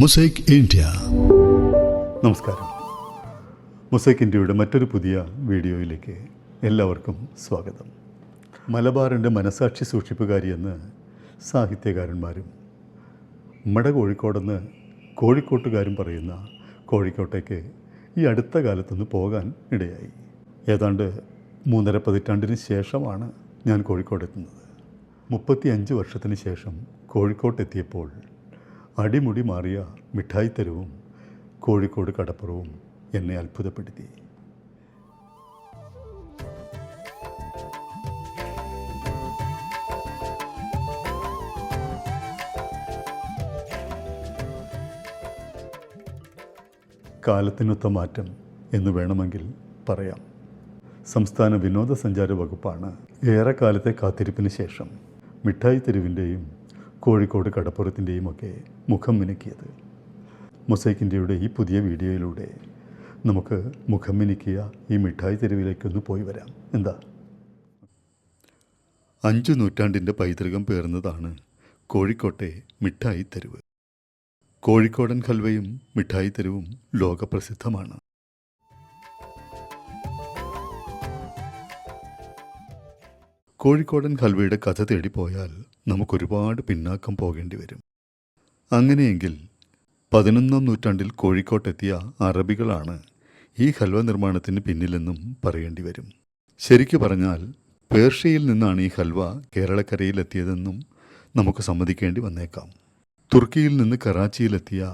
Mosaic India. നമസ്കാരം. Mosaic ഇന്ത്യയുടെ മറ്റൊരു പുതിയ വീഡിയോയിലേക്ക് എല്ലാവർക്കും സ്വാഗതം. മലബാറിൻ്റെ മനസാക്ഷി സൂക്ഷിപ്പുകാരിയെന്ന് സാഹിത്യകാരന്മാരും മട കോഴിക്കോടെന്ന് കോഴിക്കോട്ടുകാരും പറയുന്ന കോഴിക്കോട്ടേക്ക് ഈ അടുത്ത കാലത്തൊന്ന് പോകാൻ ഇടയായി. ഏതാണ്ട് 3.5 പതിറ്റാണ്ടിന് ശേഷമാണ് ഞാൻ കോഴിക്കോടെത്തുന്നത്. 35 വർഷത്തിന് ശേഷം കോഴിക്കോട്ടെത്തിയപ്പോൾ അടിമുടി മാറിയ മിഠായി തെരുവും കോഴിക്കോട് കടപ്പുറവും എന്നെ അത്ഭുതപ്പെടുത്തി. കാലത്തിനൊത്ത മാറ്റം എന്ന് വേണമെങ്കിൽ പറയാം. സംസ്ഥാന വിനോദസഞ്ചാര വകുപ്പാണ് ഏറെക്കാലത്തെ കാത്തിരിപ്പിന് ശേഷം മിഠായി തെരുവിൻ്റെയും കോഴിക്കോട് കടപ്പുറത്തിൻ്റെയും ഒക്കെ മുഖം മിനുക്കിയത്. മൊസൈക് ഇന്ത്യയുടെ ഈ പുതിയ വീഡിയോയിലൂടെ നമുക്ക് മുഖം മിനുക്കിയ ഈ മിഠായി തെരുവിലേക്കൊന്ന് പോയി വരാം. എന്താ, 5 നൂറ്റാണ്ടിൻ്റെ പൈതൃകം പേർന്നതാണ് കോഴിക്കോട്ടെ മിഠായി തെരുവ്. കോഴിക്കോടൻ ഹൽവയും മിഠായി തെരുവും ലോകപ്രസിദ്ധമാണ്. കോഴിക്കോടൻ ഹൽവയുടെ കഥ തേടിപ്പോയാൽ നമുക്കൊരുപാട് പിന്നാക്കം പോകേണ്ടി വരും. അങ്ങനെയെങ്കിൽ 11-ാം നൂറ്റാണ്ടിൽ കോഴിക്കോട്ടെത്തിയ അറബികളാണ് ഈ ഹൽവ നിർമ്മാണത്തിന് പിന്നിലെന്നും പറയേണ്ടി വരും. ശരിക്കു പറഞ്ഞാൽ പേർഷ്യയിൽ നിന്നാണ് ഈ ഹൽവ കേരളക്കരയിലെത്തിയതെന്നും നമുക്ക് സമ്മതിക്കേണ്ടി വന്നേക്കാം. തുർക്കിയിൽ നിന്ന് കറാച്ചിയിലെത്തിയ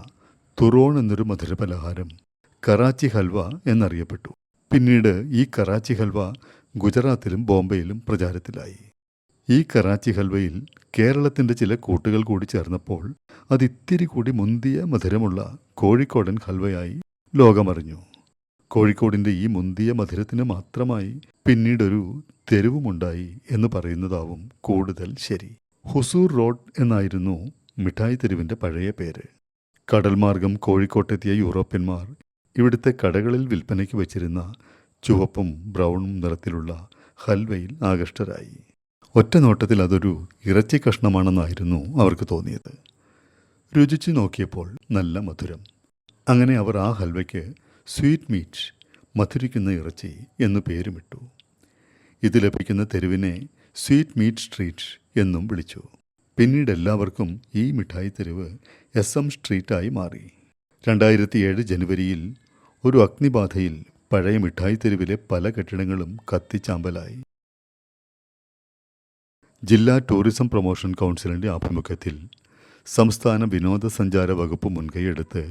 തുറോൺ എന്നൊരു മധുരപലഹാരം കറാച്ചി ഹൽവ എന്നറിയപ്പെട്ടു. പിന്നീട് ഈ കറാച്ചി ഹൽവ ഗുജറാത്തിലും ബോംബെയിലും പ്രചാരത്തിലായി. ഈ കറാച്ചി ഹൽവയിൽ കേരളത്തിൻ്റെ ചില കൂട്ടുകൾ കൂടി ചേർന്നപ്പോൾ അതിത്തിരി കൂടി മുന്തിയ മധുരമുള്ള കോഴിക്കോടൻ ഹൽവയായി ലോകമറിഞ്ഞു. കോഴിക്കോടിൻ്റെ ഈ മുന്തിയ മധുരത്തിന് മാത്രമായി പിന്നീടൊരു തെരുവുമുണ്ടായി എന്ന് പറയുന്നതാവും കൂടുതൽ ശരി. ഹുസൂർ റോഡ് എന്നായിരുന്നു മിഠായി തെരുവിൻ്റെ പഴയ പേര്. കടൽമാർഗം കോഴിക്കോട്ടെത്തിയ യൂറോപ്യന്മാർ ഇവിടുത്തെ കടകളിൽ വിൽപ്പനയ്ക്ക് വച്ചിരുന്ന ചുവപ്പും ബ്രൗണും നിറത്തിലുള്ള ഹൽവയിൽ ആകൃഷ്ടരായി. ഒറ്റ നോട്ടത്തിൽ അതൊരു ഇറച്ചി കഷ്ണമാണെന്നായിരുന്നു അവർക്ക് തോന്നിയത്. രുചിച്ചു നോക്കിയപ്പോൾ നല്ല മധുരം. അങ്ങനെ അവർ ആ ഹൽവയ്ക്ക് സ്വീറ്റ് മീറ്റ്, മധുരിക്കുന്ന ഇറച്ചി എന്നു പേരുമിട്ടു. ഇത് ലഭിക്കുന്ന തെരുവിനെ സ്വീറ്റ് മീറ്റ് സ്ട്രീറ്റ് എന്നും വിളിച്ചു. പിന്നീട് എല്ലാവർക്കും ഈ മിഠായി തെരുവ് SM സ്ട്രീറ്റായി മാറി. 2007 ജനുവരിയിൽ ഒരു അഗ്നിബാധയിൽ പഴയ മിഠായി തെരുവിലെ പല കെട്ടിടങ്ങളും കത്തിച്ചാമ്പലായി. ജില്ലാ ടൂറിസം പ്രൊമോഷൻ കൗൺസിലിൻ്റെ ആഭിമുഖ്യത്തിൽ സംസ്ഥാന വിനോദസഞ്ചാര വകുപ്പ് മുൻകൈയെടുത്ത്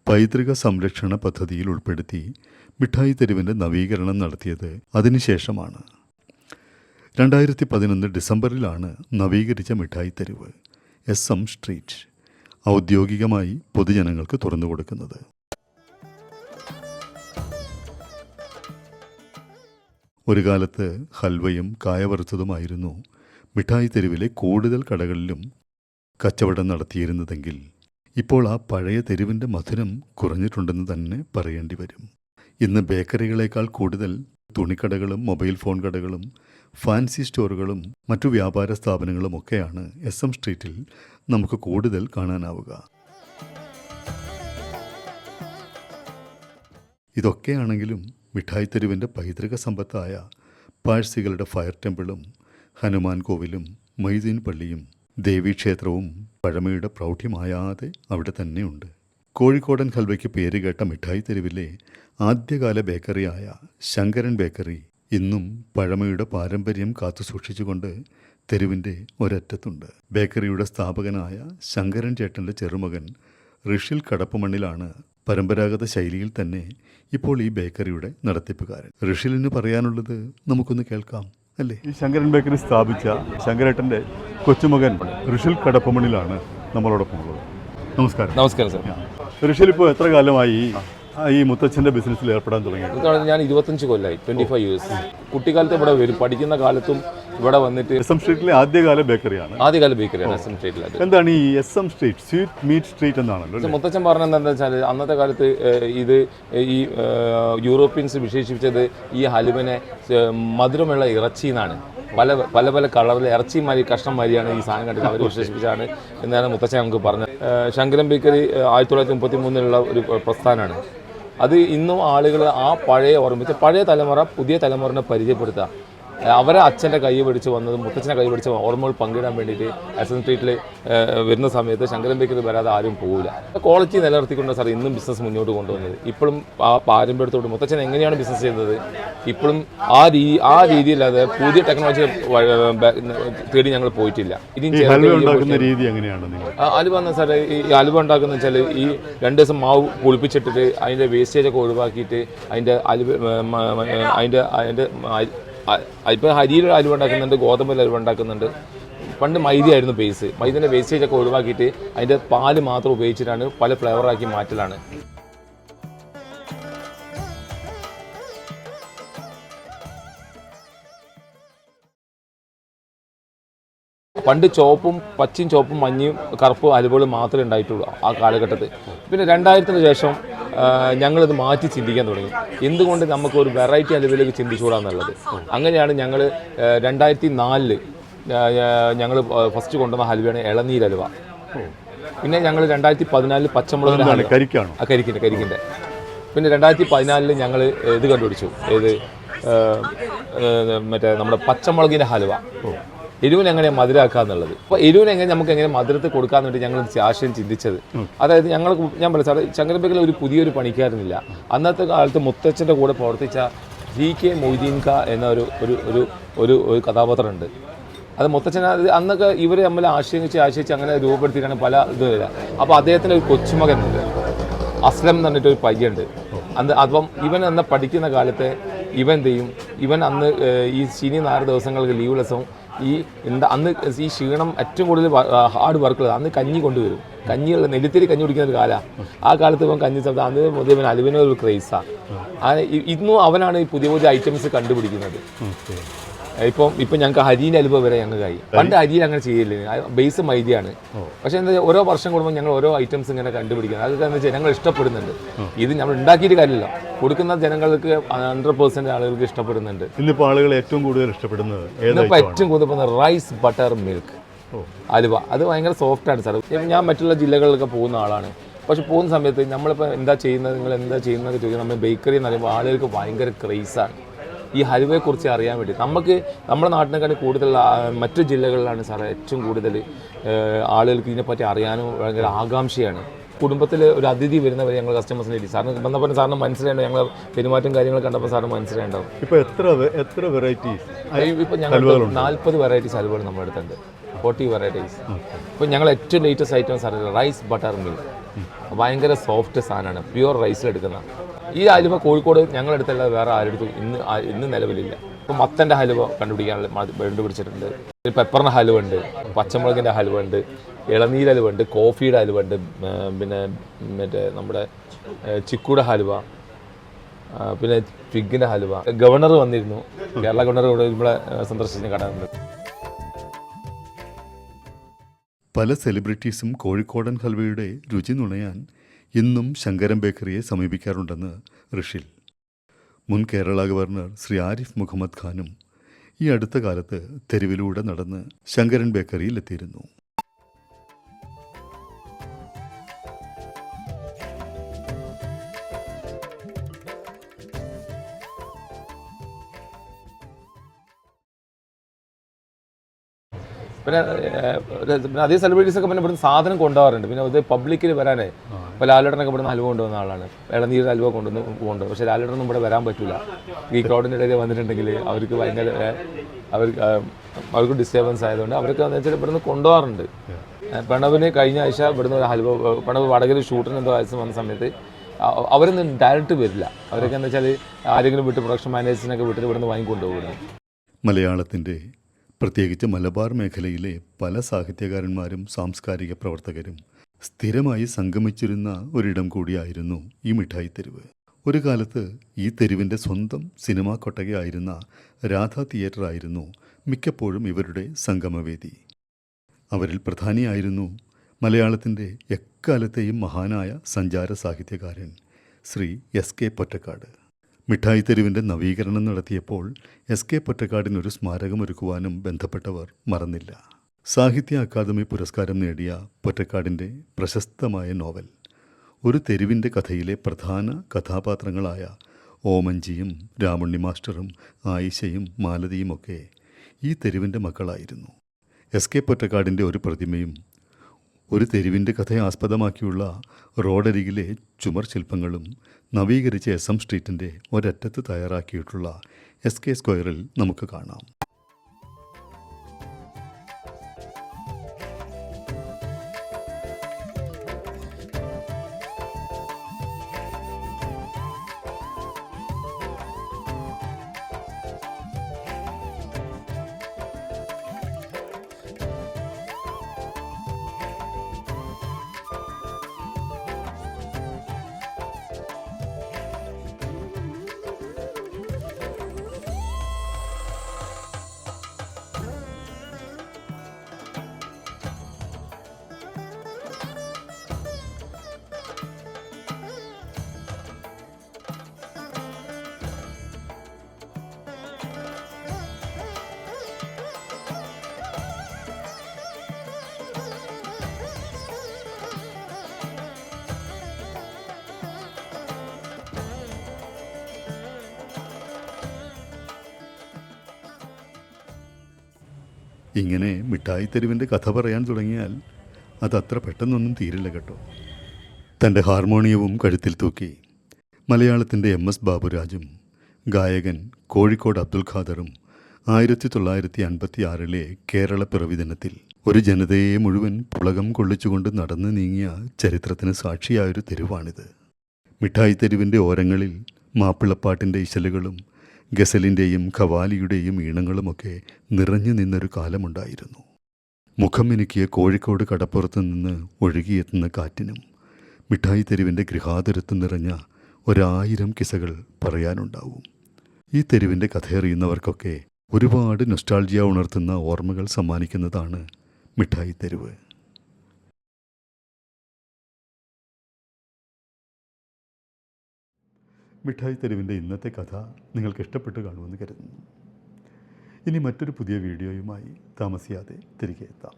പൈതൃക സംരക്ഷണ പദ്ധതിയിൽ ഉൾപ്പെടുത്തി മിഠായി തെരുവിൻ്റെ നവീകരണം നടത്തിയത് അതിനുശേഷമാണ്. 2011 ഡിസംബറിലാണ് നവീകരിച്ച മിഠായി തെരുവ് SM സ്ട്രീറ്റ് ഔദ്യോഗികമായി പൊതുജനങ്ങൾക്ക് തുറന്നു കൊടുക്കുന്നത്. ഒരു കാലത്ത് ഹൽവയും കായവറുത്തതുമായിരുന്നു മിഠായി തെരുവിലെ കൂടുതൽ കടകളിലും കച്ചവടം നടത്തിയിരുന്നതെങ്കിൽ ഇപ്പോൾ ആ പഴയ തെരുവിൻ്റെ മധുരം കുറഞ്ഞിട്ടുണ്ടെന്ന് തന്നെ പറയേണ്ടി വരും. ഇന്ന് ബേക്കറികളേക്കാൾ കൂടുതൽ തുണിക്കടകളും മൊബൈൽ ഫോൺ കടകളും ഫാൻസി സ്റ്റോറുകളും മറ്റു വ്യാപാര സ്ഥാപനങ്ങളുമൊക്കെയാണ് SM സ്ട്രീറ്റിൽ നമുക്ക് കൂടുതൽ കാണാനാവുക. ഇതൊക്കെയാണെങ്കിലും മിഠായി തെരുവിൻ്റെ പൈതൃക സമ്പത്തായ പാഴ്സികളുടെ ഫയർ ടെമ്പിളും ഹനുമാൻ കോവിലും മൊയ്തീൻ പള്ളിയും ദേവീക്ഷേത്രവും പഴമയുടെ പ്രൗഢ്യമായാതെ അവിടെ തന്നെയുണ്ട്. കോഴിക്കോടൻ ഹൽവയ്ക്ക് പേരുകേട്ട മിഠായി തെരുവിലെ ആദ്യകാല ബേക്കറിയായ ശങ്കരൻ ബേക്കറി ഇന്നും പഴമയുടെ പാരമ്പര്യം കാത്തുസൂക്ഷിച്ചുകൊണ്ട് തെരുവിൻ്റെ ഒരറ്റത്തുണ്ട്. ബേക്കറിയുടെ സ്ഥാപകനായ ശങ്കരൻ ചേട്ടൻ്റെ ചെറുമകൻ ഋഷിൽ കടപ്പുമണ്ണിലാണ് പരമ്പരാഗത ശൈലിയിൽ തന്നെ ഇപ്പോൾ ഈ ബേക്കറിയുടെ നടത്തിപ്പുകാരൻ. ഋഷിലിന് പറയാനുള്ളത് നമുക്കൊന്ന് കേൾക്കാം, അല്ലേ? ഈ ശങ്കരൻ ബേക്കറി സ്ഥാപിച്ച ശങ്കരേട്ടൻ്റെ കൊച്ചുമകൻ ഋഷിൽ കടപ്പുമണ്ണിലാണ് നമ്മളോടൊപ്പം ഉള്ളത്. നമസ്കാരം. നമസ്കാരം സാർ. ഋഷിൽ ഇപ്പോൾ എത്ര കാലമായി ഈ മുത്തച്ഛൻ്റെ ബിസിനസ്സിൽ ഏർപ്പെടാൻ തുടങ്ങി? ഞാൻ 25 കൊല്ലമായി, 25 ഇയേഴ്സ്. കുട്ടിക്കാലത്ത് ഇവിടെ വരും, പഠിക്കുന്ന കാലത്തും ഇവിടെ വന്നിട്ട്. SM സ്ട്രീറ്റിലെ ആദ്യകാല ബേക്കറിയാണ്. ആദ്യകാല ബേക്കറിയാണ് SM സ്ട്രീറ്റിൽ. എന്താണ് ഈ SM street, sweet meat street എന്നാണല്ലോ? മുത്തച്ഛൻ പറഞ്ഞത് എന്താ വെച്ചാൽ അന്നത്തെ കാലത്ത് ഇത് ഈ യൂറോപ്യൻസ് വിശേഷിപ്പിച്ചത് ഈ ഹലുവിനെ മധുരമുള്ള ഇറച്ചി എന്നാണ്. പല പല പല കളറിൽ ഇറച്ചി മാതിരി കഷ്ണം മാതിരിയാണ് ഈ സാധനം കണ്ടിട്ട് അവർ വിശേഷിപ്പിച്ചാണ് എന്നാണ് മുത്തച്ഛൻ നമുക്ക് പറഞ്ഞത്. ശങ്കരൻ ബേക്കറി 1933 ഒരു പ്രസ്ഥാനമാണ്. അത് ഇന്നും ആളുകൾ ആ പഴയ ഓർമ്മിച്ച് പഴയ തലമുറ പുതിയ തലമുറനെ പരിചയപ്പെടുത്തുക, അവരെ അച്ഛൻ്റെ കൈ പിടിച്ച് വന്നതും മുത്തച്ഛനെ കൈ പിടിച്ച് ഓർമ്മകൾ പങ്കിടാൻ വേണ്ടിയിട്ട് എസ് സ്ട്രീറ്റിൽ വരുന്ന സമയത്ത് ശങ്കരൻ ബേക്കറി വരാതെ ആരും പോകില്ല. ക്വാളിറ്റി നിലനിർത്തിക്കൊണ്ട് സാർ ഇന്നും ബിസിനസ് മുന്നോട്ട് കൊണ്ടുവന്നത്. ഇപ്പോഴും ആ പാരമ്പര്യത്തോട് മുത്തച്ഛൻ എങ്ങനെയാണ് ബിസിനസ് ചെയ്യുന്നത് ഇപ്പോഴും ആ രീതിയിലത് പുതിയ ടെക്നോളജി തേടി ഞങ്ങൾ പോയിട്ടില്ല. അലുവ എന്ന സാർ ഈ അലുവ ഉണ്ടാക്കുന്ന വെച്ചാൽ ഈ 2 ദിവസം മാവ് പുളിപ്പിച്ചിട്ടിട്ട് അതിൻ്റെ വേസ്റ്റേജൊക്കെ ഒഴിവാക്കിയിട്ട് അതിൻ്റെ ഇപ്പോൾ ഹരിയിൽ അലുവ ഉണ്ടാക്കുന്നുണ്ട്, ഗോതമ്പിൽ അലുവ ഉണ്ടാക്കുന്നുണ്ട്. പണ്ട് മൈദയായിരുന്നു ബേസ്. മൈദൻ്റെ വേസ്റ്റേജൊക്കെ ഒഴിവാക്കിയിട്ട് അതിൻ്റെ പാല് മാത്രം ഉപയോഗിച്ചിട്ടാണ് പല ഫ്ലേവറാക്കി മാറ്റലാണ്. പണ്ട് പച്ചയും ചോപ്പും മഞ്ഞയും കറുപ്പും അലുവകൾ മാത്രമേ ഉണ്ടായിട്ടുള്ളൂ ആ കാലഘട്ടത്തിൽ. പിന്നെ 2000-ന് ശേഷം ഞങ്ങളിത് മാറ്റി ചിന്തിക്കാൻ തുടങ്ങി. എന്തുകൊണ്ട് നമുക്ക് ഒരു വെറൈറ്റി അലുവയിലേക്ക് ചിന്തിച്ചുകൂടാന്നുള്ളത്. അങ്ങനെയാണ് ഞങ്ങൾ 2004 ഞങ്ങൾ ഫസ്റ്റ് കൊണ്ടുവന്ന ഹലുവയാണ് ഇളനീരലുവ. പിന്നെ ഞങ്ങൾ 2014 പച്ചമുളകിൻ്റെ ഹലുവ, കരിക്കിൻ്റെ. പിന്നെ 2014 ഞങ്ങൾ ഇത് കണ്ടുപിടിച്ചു, മറ്റേ നമ്മുടെ പച്ചമുളകിൻ്റെ ഹലുവ. എരിവിന് എങ്ങനെ മധുരമാക്കുക എന്നുള്ളത്. അപ്പോൾ എരിവിന് നമുക്ക് എങ്ങനെ മധുരത്തിൽ കൊടുക്കാമെന്ന് വേണ്ടി ഞങ്ങൾ ആശയം ചിന്തിച്ചത്. അതായത് ഞാൻ പറയാം സാർ, ശങ്കരൻ ബേക്കറിൽ ഒരു പുതിയൊരു പണിക്കാരനില്ല. അന്നത്തെ കാലത്ത് മുത്തച്ഛൻ്റെ കൂടെ പ്രവർത്തിച്ച VK മൊയ്തീൻ ഖാ എന്ന ഒരു കഥാപാത്രമുണ്ട്. അത് മുത്തച്ഛൻ അന്നൊക്കെ ഇവർ തമ്മിൽ ആശയിച്ച് അങ്ങനെ രൂപപ്പെടുത്തിയിട്ടാണ് പല ഇത് വരിക. അപ്പോൾ അദ്ദേഹത്തിൻ്റെ ഒരു കൊച്ചുമകനുണ്ട്, അസ്ലം എന്ന് പറഞ്ഞിട്ടൊരു പയ്യുണ്ട്. അപ്പം ഇവൻ അന്ന് പഠിക്കുന്ന കാലത്ത് ഇവൻ അന്ന് ഈ ശനി ഞായർ ദിവസങ്ങൾക്ക് ലീവ് ദിവസം അന്ന് ഈ ക്ഷീണം ഏറ്റവും കൂടുതൽ ഹാർഡ് വർക്കുള്ളത് അന്ന് കഞ്ഞി കൊണ്ടുവരും. കഞ്ഞിയുള്ള നെല്ലിത്തിരി കഞ്ഞി കുടിക്കുന്ന ഒരു കാലമാണ്. ആ കാലത്ത് ഇവൻ കഞ്ഞി ശബ്ദം അന്ന് മുതൽ ഇവൻ അലുവിനൊരു ക്രേസാണ്. ഇന്നും അവനാണ് ഈ പുതിയ ഐറ്റംസ് കണ്ടുപിടിക്കുന്നത്. ഇപ്പം ഞങ്ങൾക്ക് ഹരിയുടെ അലുവ വരെ ഞങ്ങൾക്കായി. പണ്ട് ഹരിയിൽ അങ്ങനെ ചെയ്യില്ല, ബേസ് മൈദയാണ്. പക്ഷേ എന്താ ഓരോ വർഷം കൂടുമ്പോൾ ഞങ്ങൾ ഓരോ ഐറ്റംസ് ഇങ്ങനെ കണ്ടുപിടിക്കുന്നത്. അതൊക്കെ എന്താ വെച്ചാൽ ഞങ്ങൾ ഇഷ്ടപ്പെടുന്നുണ്ട്. ഇത് നമ്മൾ ഉണ്ടാക്കിയിട്ട് കാര്യമില്ല, കൊടുക്കുന്ന ജനങ്ങൾക്ക് 100% ആളുകൾക്ക് ഇഷ്ടപ്പെടുന്നുണ്ട്. ഇന്നിപ്പോൾ ആളുകൾ ഏറ്റവും കൂടുതൽ ഇഷ്ടപ്പെടുന്നത് ഏറ്റവും കൂടുതൽ റൈസ് ബട്ടർ മിൽക്ക് അലുവ. അത് ഭയങ്കര സോഫ്റ്റാണ് സാർ. ഞാൻ മറ്റുള്ള ജില്ലകളിലൊക്കെ പോകുന്ന ആളാണ്. പക്ഷെ പോകുന്ന സമയത്ത് നമ്മളിപ്പോൾ നിങ്ങൾ എന്താ ചെയ്യുന്നത് ചോദിച്ചാൽ നമ്മൾ ബേക്കറി എന്ന് പറയുമ്പോൾ ആളുകൾക്ക് ഭയങ്കര ക്രേസാണ് ഈ ഹലുവയെക്കുറിച്ച് അറിയാൻ വേണ്ടി. നമ്മുടെ നാട്ടിനെക്കാളും കൂടുതൽ മറ്റു ജില്ലകളിലാണ് സാറേ ഏറ്റവും കൂടുതൽ ആളുകൾക്ക് ഇതിനെപ്പറ്റി അറിയാനും ഭയങ്കര ആകാംക്ഷയാണ്. കുടുംബത്തിൽ ഒരു അതിഥി വരുന്നവരെ ഞങ്ങൾ കസ്റ്റമേഴ്സിനെ ഇടി സാറിന് ബന്ധപ്പെട്ട സാറിന് മനസ്സിലായിട്ട് ഞങ്ങൾ പെരുമാറ്റം കാര്യങ്ങൾ കണ്ടപ്പോൾ സാറിന് മനസ്സിലായിട്ടുണ്ടാവും. ഇപ്പോൾ എത്ര വെറൈറ്റീസ്? ഇപ്പോൾ ഞങ്ങൾ 40 വെറൈറ്റീസ് ഹലുവകൾ നമ്മുടെ അടുത്തുണ്ട്, 40 വെറൈറ്റീസ്. ഇപ്പോൾ ഞങ്ങൾ ഏറ്റവും latest item sir rice butter milk. ഭയങ്കര സോഫ്റ്റ് സാധനമാണ്, പ്യുവർ റൈസിലെടുക്കുന്ന ഈ ഹലുവ. കോഴിക്കോട് ഞങ്ങളെടുത്തല്ല വേറെ ആരെടുത്തും ഇന്ന് നിലവിലില്ല. ഇപ്പോൾ മത്തൻ്റെ ഹലുവ കണ്ടുപിടിച്ചിട്ടുണ്ട്, പെപ്പറിൻ്റെ ഹലുവ ഉണ്ട്, പച്ചമുളകിൻ്റെ ഹലുവ ഉണ്ട്, ഇളനീർ ഹലുവ ഉണ്ട്, കോഫിയുടെ ഹലുവ ഉണ്ട്, പിന്നെ മറ്റേ നമ്മുടെ ചിക്കുയുടെ ഹലുവ, പിന്നെ ഫിഗിൻ്റെ ഹലുവ. ഗവർണർ വന്നിരുന്നു, കേരള ഗവർണർ ഇവിടെ നമ്മളെ സന്ദർശിച്ച് കടന്നുണ്ട്. പല സെലിബ്രിറ്റീസും കോഴിക്കോടൻ ഹൽവയുടെ രുചി നുണയാൻ ഇന്നും ശങ്കരൻ ബേക്കറിയെ സമീപിക്കാറുണ്ടെന്ന് ഋഷിൽ. മുൻ കേരള ഗവർണർ ശ്രീ ആരിഫ് മുഹമ്മദ് ഖാനും ഈ അടുത്ത കാലത്ത് തെരുവിലൂടെ നടന്ന് ശങ്കരൻ ബേക്കറിയിൽ എത്തിയിരുന്നു. പിന്നെ അതേ സെലിബ്രിറ്റീസൊക്കെ പിന്നെ ഇവിടുന്ന് സാധനം കൊണ്ടുപോകാറുണ്ട്. പിന്നെ അത് പബ്ലിക്കിൽ വരാനേ ഇപ്പോൾ ലാലേട്ടനൊക്കെ ഇവിടുന്ന് ഹലുവ കൊണ്ടുവന്ന ആളാണ്, ഇളനീർ ഹലുവ കൊണ്ടുവന്നു. പക്ഷേ ലാലേട്ടനൊന്നും ഇവിടെ വരാൻ പറ്റില്ല. ഈ ക്രൗഡിൻ്റെ ഇടയിൽ വന്നിട്ടുണ്ടെങ്കിൽ അവർക്ക് ഭയങ്കര അവർക്ക് ഡിസ്റ്റർബൻസ് ആയതുകൊണ്ട് അവർക്ക് എന്ന് വെച്ചാൽ ഇവിടുന്ന് കൊണ്ടുപോകാറുണ്ട്. പ്രണവിന് കഴിഞ്ഞ ആഴ്ച ഇവിടുന്ന് ഒരു ഹലുവ, പ്രണവ് വടകര ഷൂട്ടിന് എന്തോ ആഴ്ച വന്ന സമയത്ത് അവരൊന്നും ഡയറക്റ്റ് വരില്ല. അവരൊക്കെ എന്താ വെച്ചാൽ ആരെങ്കിലും വിട്ട് പ്രൊഡക്ഷൻ മാനേജേഴ്സിനൊക്കെ വിട്ടിട്ട് ഇവിടുന്ന് വാങ്ങിക്കൊണ്ടുപോകുന്നു. മലയാളത്തിൻ്റെ പ്രത്യേകിച്ച് മലബാർ മേഖലയിലെ പല സാഹിത്യകാരന്മാരും സാംസ്കാരിക പ്രവർത്തകരും സ്ഥിരമായി സംഗമിച്ചിരുന്ന ഒരിടം കൂടിയായിരുന്നു ഈ മിഠായി തെരുവ്. ഒരു കാലത്ത് ഈ തെരുവിൻ്റെ സ്വന്തം സിനിമാ കൊട്ടകയായിരുന്ന രാധ തിയേറ്ററായിരുന്നു മിക്കപ്പോഴും ഇവരുടെ സംഗമവേദി. അവരിൽ പ്രധാനിയായിരുന്നു മലയാളത്തിൻ്റെ എക്കാലത്തെയും മഹാനായ സഞ്ചാര സാഹിത്യകാരൻ ശ്രീ SK പൊറ്റക്കാട്. മിഠായി തെരുവിൻ്റെ നവീകരണം നടത്തിയപ്പോൾ SK പൊറ്റക്കാടിനൊരു സ്മാരകം ഒരുക്കുവാനും ബന്ധപ്പെട്ടവർ മറന്നില്ല. സാഹിത്യ അക്കാദമി പുരസ്കാരം നേടിയ പൊറ്റക്കാടിൻ്റെ പ്രശസ്തമായ നോവൽ ഒരു തെരുവിൻ്റെ കഥയിലെ പ്രധാന കഥാപാത്രങ്ങളായ ഓമഞ്ചിയും രാമുണ്ണി മാസ്റ്ററും ആയിഷയും മാലതിയുമൊക്കെ ഈ തെരുവിൻ്റെ മക്കളായിരുന്നു. SK പൊറ്റക്കാടിൻ്റെ ഒരു പ്രതിമയും ഒരു തെരുവിൻ്റെ കഥയെ ആസ്പദമാക്കിയുള്ള റോഡരികിലെ ചുമർ ശില്പങ്ങളും നവീകരിച്ച SM സ്ട്രീറ്റിൻ്റെ ഒരറ്റത്ത് തയ്യാറാക്കിയിട്ടുള്ള SK സ്ക്വയറിൽ നമുക്ക് കാണാം. ഇങ്ങനെ മിഠായി തെരുവിൻ്റെ കഥ പറയാൻ തുടങ്ങിയാൽ അതത്ര പെട്ടെന്നൊന്നും തീരില്ല കേട്ടോ. തൻ്റെ ഹാർമോണിയവും കഴുത്തിൽ തൂക്കി മലയാളത്തിൻ്റെ MS ബാബുരാജും ഗായകൻ കോഴിക്കോട് അബ്ദുൽ ഖാദറും 1956 കേരള പിറവി ദിനത്തിൽ ഒരു ജനതയെ മുഴുവൻ പുളകം കൊള്ളിച്ചുകൊണ്ട് നടന്നു നീങ്ങിയ ചരിത്രത്തിന് സാക്ഷിയായൊരു തെരുവാണിത്. മിഠായി തെരുവിൻ്റെ ഓരങ്ങളിൽ മാപ്പിളപ്പാട്ടിൻ്റെ ഇശലുകളും ഗസലിൻ്റെയും ഖവാലിയുടെയും ഈണങ്ങളുമൊക്കെ നിറഞ്ഞു നിന്നൊരു കാലമുണ്ടായിരുന്നു. മുഖം മിനുക്കിയ കോഴിക്കോട് കടപ്പുറത്ത് നിന്ന് ഒഴുകിയെത്തുന്ന കാറ്റിനും മിഠായി തെരുവിൻ്റെ ഗൃഹാതുരത്ത് നിറഞ്ഞ 1000 കിസ്സകൾ പറയാനുണ്ടാവും. ഈ തെരുവിൻ്റെ കഥയറിയുന്നവർക്കൊക്കെ ഒരുപാട് നൊസ്റ്റാൾജിയ ഉണർത്തുന്ന ഓർമ്മകൾ സമ്മാനിക്കുന്നതാണ് മിഠായി തെരുവ്. മിഠായി തെരുവിൻ്റെ ഇന്നത്തെ കഥ നിങ്ങൾക്ക് ഇഷ്ടപ്പെട്ടു കാണുമെന്ന് കരുതുന്നു. ഇനി മറ്റൊരു പുതിയ വീഡിയോയുമായി താമസിയാതെ തിരികെ എത്താം.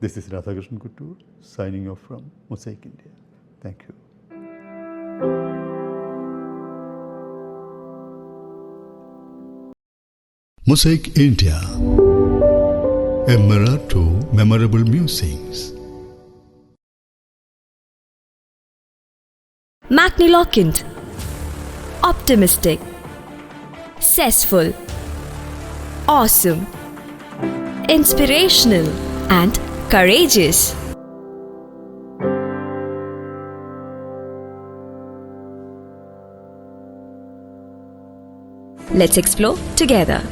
This is Radhakrishnan Kuttoor signing off from mosaic India. Thank you. Mosaic India, a mirror to memorable musings. Macne Lockint. Optimistic, zestful, awesome, inspirational and courageous. Let's explore together.